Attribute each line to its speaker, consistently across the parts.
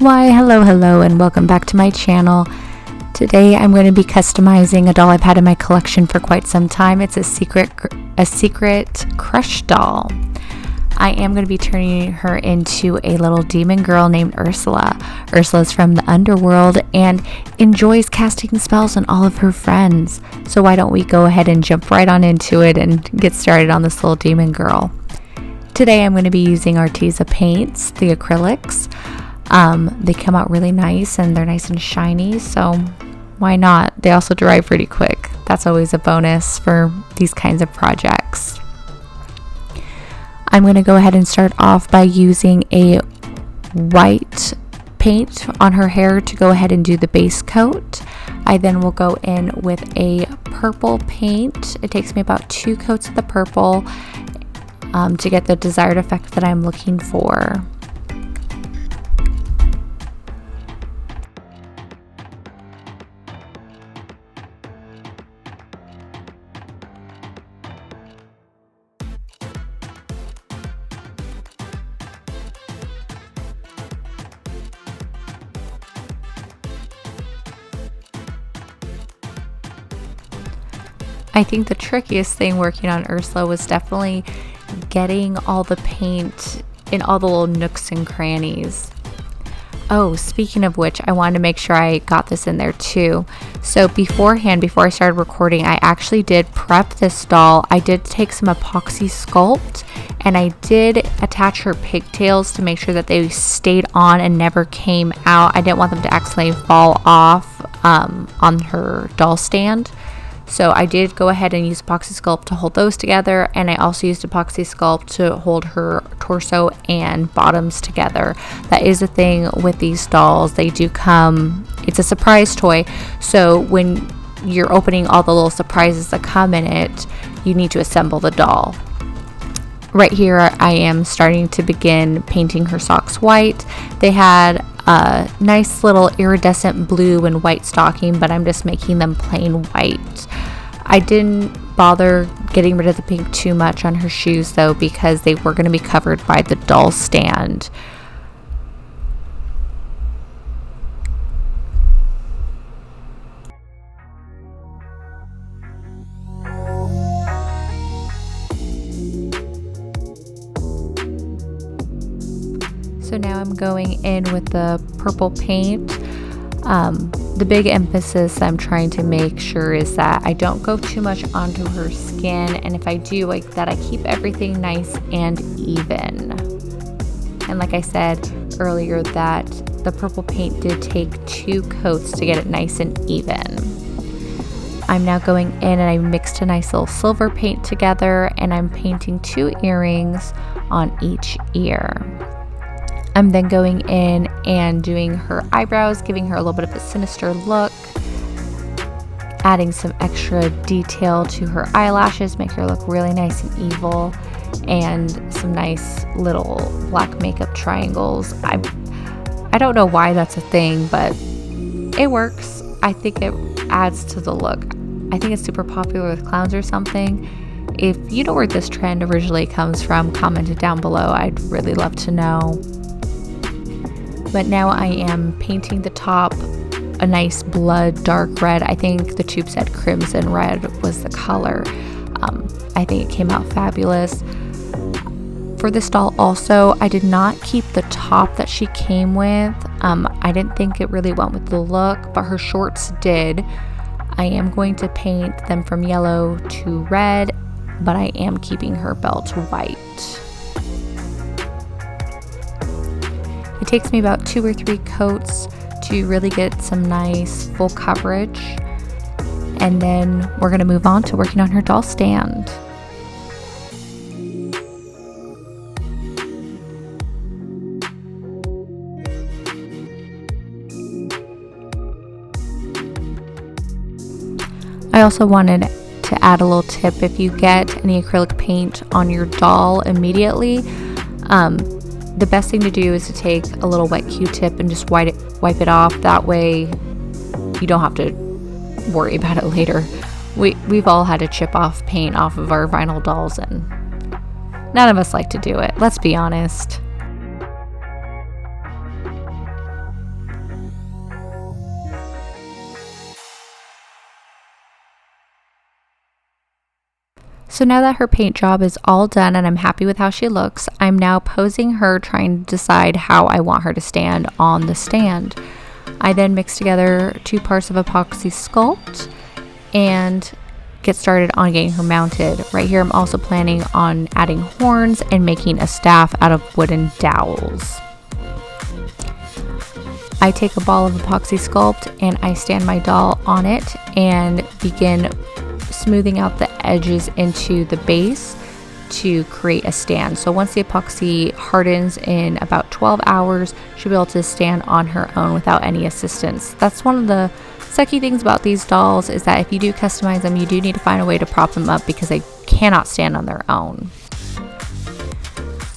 Speaker 1: Why, hello, and welcome back to my channel. Today I'm going to be customizing a doll I've had in my collection for quite some time. It's a secret crush doll. I am going to be turning her into a little demon girl named Ursula. Ursula's from the underworld and enjoys casting spells on all of her friends. So why don't we go ahead and jump right on into it and get started on this little demon girl. Today I'm going to be using Arteza paints, the acrylics. They come out really nice and they're nice and shiny, so why not? They also dry pretty quick. That's always a bonus for these kinds of projects. I'm going to go ahead and start off by using a white paint on her hair to go ahead and do the base coat. I then will go in with a purple paint. It takes me about 2 coats of the purple to get the desired effect that I'm looking for. I think the trickiest thing working on Ursula was definitely getting all the paint in all the little nooks and crannies. Oh, speaking of which, I wanted to make sure I got this in there too. So beforehand, before I started recording, I actually did prep this doll. I did take some Apoxie Sculpt and I did attach her pigtails to make sure that they stayed on and never came out. I didn't want them to accidentally fall off on her doll stand. So I did go ahead and use Apoxie Sculpt to hold those together, and I also used Apoxie Sculpt to hold her torso and bottoms together. That is the thing with these dolls. They do come, it's a surprise toy, so when you're opening all the little surprises that come in it, you need to assemble the doll. Right here I am starting to begin painting her socks white. They had a nice little iridescent blue and white stocking, but I'm just making them plain white. I didn't bother getting rid of the pink too much on her shoes though, because they were going to be covered by the doll stand. So now I'm going in with the purple paint. The big emphasis I'm trying to make sure is that I don't go too much onto her skin, and if I do, like that, I keep everything nice and even. And like I said earlier, that the purple paint did take 2 coats to get it nice and even. I'm now going in and I mixed a nice little silver paint together, and I'm painting 2 earrings on each ear. I'm then going in and doing her eyebrows, giving her a little bit of a sinister look, adding some extra detail to her eyelashes, make her look really nice and evil, and some nice little black makeup triangles. I don't know why that's a thing, but it works. I think it adds to the look. I think it's super popular with clowns or something. If you know where this trend originally comes from, comment it down below. I'd really love to know. But now I am painting the top a nice blood dark red. I think the tube said crimson red was the color. I think it came out fabulous. For this doll also, I did not keep the top that she came with. I didn't think it really went with the look, but her shorts did. I am going to paint them from yellow to red, but I am keeping her belt white. It takes me about 2 or 3 coats to really get some nice full coverage, and then we're going to move on to working on her doll stand. I also wanted to add a little tip. If you get any acrylic paint on your doll immediately, the best thing to do is to take a little wet Q-tip and just wipe it off. That way you don't have to worry about it later. We've all had to chip off paint off of our vinyl dolls, and none of us like to do it. Let's be honest. So now that her paint job is all done and I'm happy with how she looks, I'm now posing her, trying to decide how I want her to stand on the stand. I then mix together 2 parts of Apoxie Sculpt and get started on getting her mounted. Right here I'm also planning on adding horns and making a staff out of wooden dowels. I take a ball of Apoxie Sculpt and I stand my doll on it and begin smoothing out the edges into the base to create a stand. So once the epoxy hardens in about 12 hours, she'll be able to stand on her own without any assistance. That's one of the sucky things about these dolls, is that if you do customize them, you do need to find a way to prop them up because they cannot stand on their own.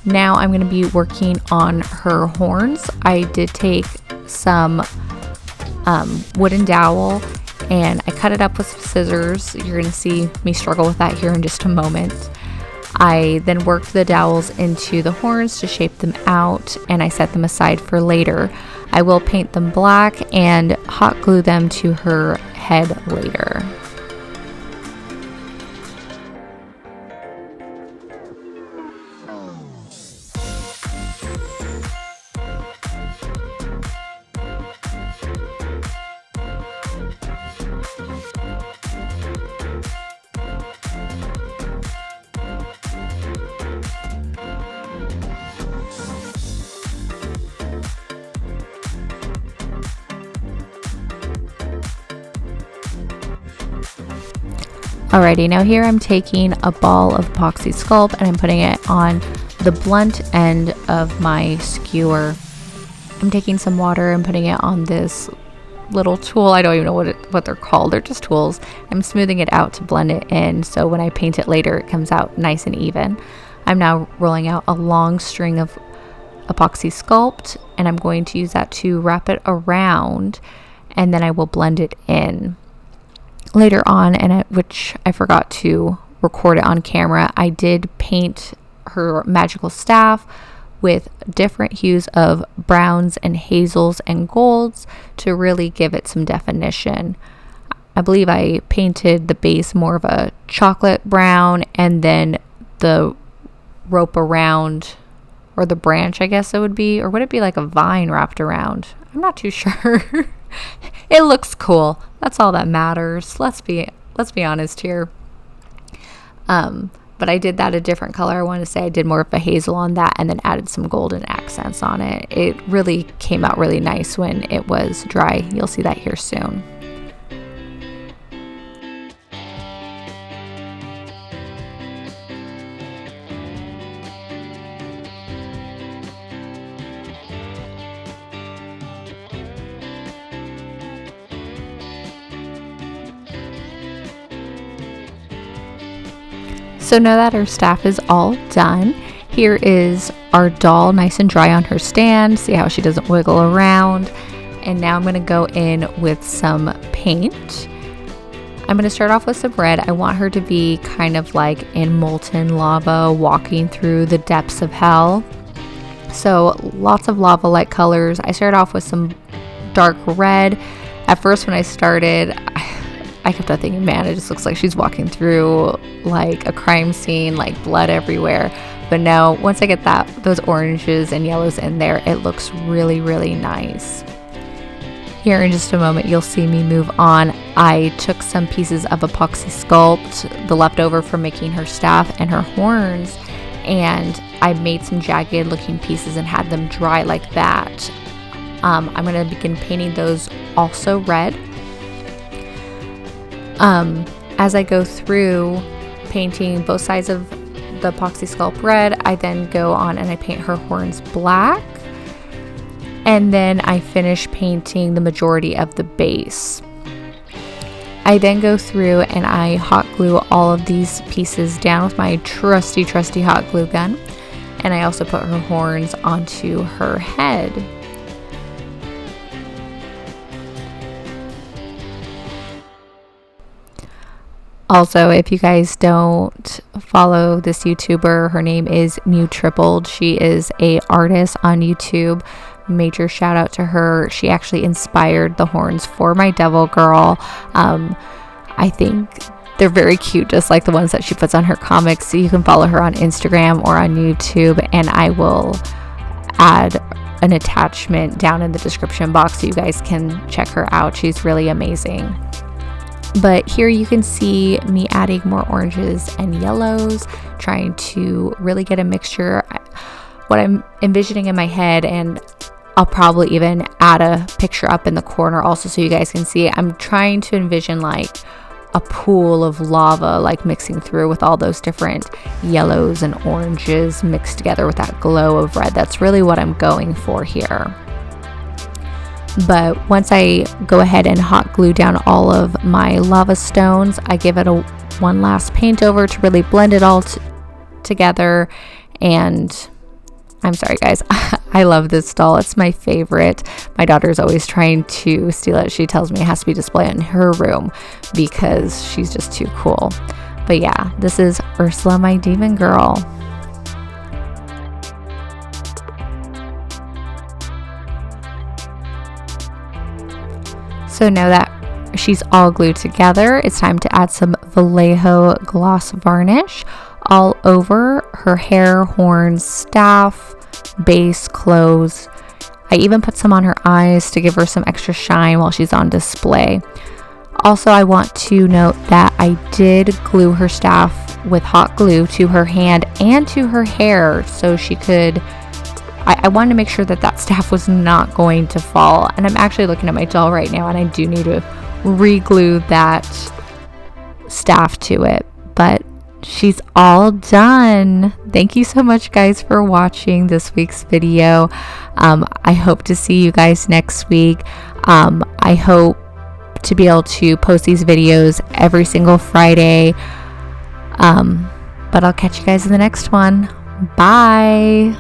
Speaker 1: Now I'm going to be working on her horns. I did take some wooden dowel and I cut it up with some scissors. You're going to see me struggle with that here in just a moment. I then worked the dowels into the horns to shape them out, and I set them aside for later. I will paint them black and hot glue them to her head later. Alrighty, now here I'm taking a ball of Apoxie Sculpt and I'm putting it on the blunt end of my skewer. I'm taking some water and putting it on this little tool. I don't even know what they're called. They're just tools. I'm smoothing it out to blend it in, so when I paint it later it comes out nice and even. I'm now rolling out a long string of Apoxie Sculpt and I'm going to use that to wrap it around, and then I will blend it in. Later on, which I forgot to record it on camera, I did paint her magical staff with different hues of browns and hazels and golds to really give it some definition. I believe I painted the base more of a chocolate brown, and then the rope around, or the branch I guess it would be, or would it be like a vine wrapped around? I'm not too sure. It looks cool. That's all that matters. Let's be honest here. But I did that a different color. I want to say I did more of a hazel on that and then added some golden accents on it. It really came out really nice when it was dry. You'll see that here soon. So now that our staff is all done, here is our doll nice and dry on her stand. See how she doesn't wiggle around. And now I'm going to go in with some paint. I'm going to start off with some red. I want her to be kind of like in molten lava, walking through the depths of hell. So lots of lava-like colors. I started off with some dark red. At first when I started, I kept on thinking, man, it just looks like she's walking through like a crime scene, like blood everywhere. But no, once I get those oranges and yellows in there, it looks really, really nice. Here in just a moment, you'll see me move on. I took some pieces of Apoxie Sculpt, the leftover from making her staff and her horns, and I made some jagged looking pieces and had them dry like that. I'm going to begin painting those also red. As I go through painting both sides of the Apoxie Sculpt red, I then go on and I paint her horns black, and then I finish painting the majority of the base. I then go through and I hot glue all of these pieces down with my trusty hot glue gun, and I also put her horns onto her head. Also, if you guys don't follow this YouTuber, her name is Mew Tripled. She is an artist on YouTube. Major shout out to her. She actually inspired the horns for my Devil Girl. I think They're very cute, just like the ones that she puts on her comics. So you can follow her on Instagram or on YouTube, and I will add an attachment down in the description box so you guys can check her out. She's really amazing. But here you can see me adding more oranges and yellows, trying to really get a mixture. What I'm envisioning in my head, and I'll probably even add a picture up in the corner also so you guys can see it. I'm trying to envision like a pool of lava, like mixing through with all those different yellows and oranges mixed together with that glow of red. That's really what I'm going for here. But once I go ahead and hot glue down all of my lava stones, I give it one last paint over to really blend it all together. And I'm sorry guys, I love this doll. It's my favorite. My daughter's always trying to steal it. She tells me it has to be displayed in her room because she's just too cool. But yeah, this is Ursula, my demon girl. So now that she's all glued together, it's time to add some Vallejo gloss varnish all over her hair, horns, staff, base, clothes. I even put some on her eyes to give her some extra shine while she's on display. Also, I want to note that I did glue her staff with hot glue to her hand and to her hair so she could, I wanted to make sure that that staff was not going to fall. And I'm actually looking at my doll right now, and I do need to re-glue that staff to it, but she's all done. Thank you so much guys for watching this week's video. I hope to see you guys next week. I hope to be able to post these videos every single Friday. But I'll catch you guys in the next one. Bye.